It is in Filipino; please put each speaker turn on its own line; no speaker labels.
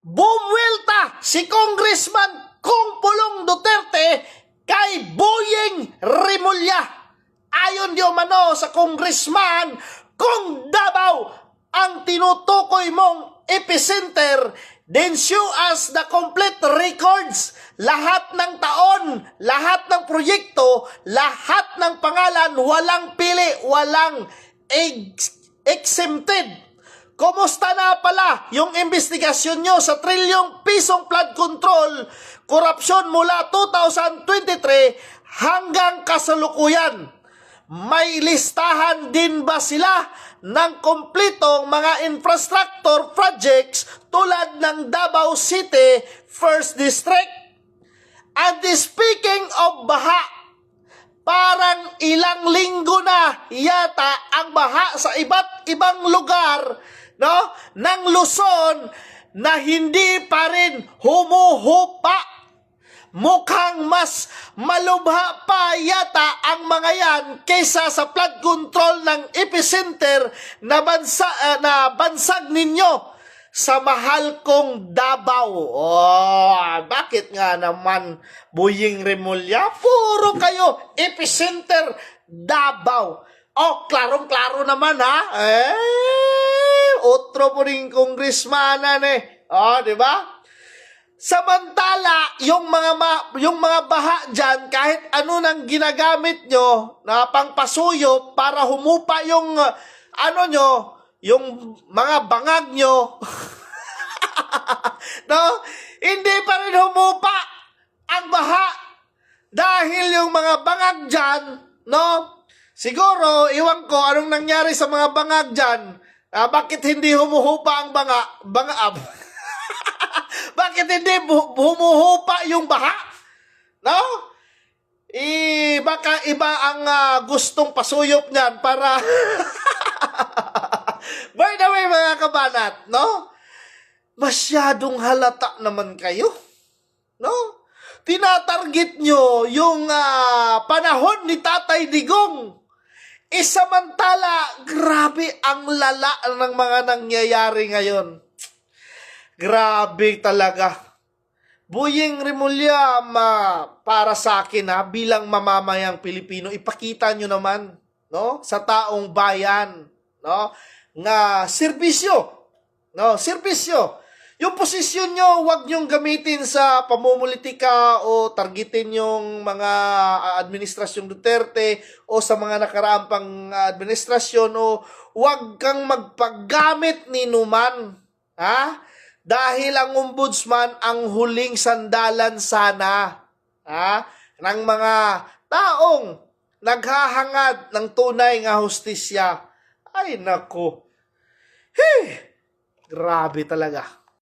Bumwelta si Congressman Kong Pulong Duterte kay Boyeng Rimulya. Ayon di umano sa Congressman, kung Davao ang tinutukoy mong epicenter, then show us the complete records. Lahat ng taon, lahat ng proyekto, lahat ng pangalan, walang pili, walang exempted. Kumusta na pala yung investigasyon nyo sa trilyong pisong flood control, korupsyon mula 2023 hanggang kasalukuyan? May listahan din ba sila ng kompletong mga infrastructure projects tulad ng Davao City First District? And speaking of baha, parang ilang linggo na yata ang baha sa iba't ibang lugar, no, ng Luzon na hindi pa rin humuhupa. Mukhang mas malubha pa yata ang mga yan kaysa sa flood control ng epicenter na bansag ninyo sa mahal kong Davao. Oh, bakit nga naman, Boyeng Rimulya? Puro kayo epicenter Davao. Oh, klarong-klaro naman ha. Otro po rin congressmanan Oh, di ba? Samantala, yung mga baha dyan, kahit ano nang ginagamit nyo na pangpasuyo para humupa yung yung mga bangag nyo, no? Hindi pa rin humupa ang baha dahil yung mga bangag dyan, no? Siguro, iwan ko anong nangyari sa mga bangag dyan. Bakit hindi humuhupa ang bangab? Bakit hindi humuhupa yung baha? No? Baka iba ang gustong pasuyop niyan para... By the way, mga kabanat, no? Masyadong halata naman kayo. No? Tinatarget nyo yung panahon ni Tatay Digong. Samantala, grabe ang lala ng mga nangyayari ngayon. Grabe talaga. Boyeng Rimulya, para sa akin bilang mamamayang Pilipino, ipakita nyo naman, no, sa taong bayan, no, nga serbisyo, no, serbisyo. Yung posisyon nyo, wag nyong gamitin sa pamumulitika o targetin yung mga administrasyong Duterte o sa mga nakaraang pang administrasyon o wag kang magpaggamit ni Numan, ha? Dahil ang ombudsman ang huling sandalan sana ng mga taong naghahangad ng tunay nga hustisya. Ay nako. Grabe talaga.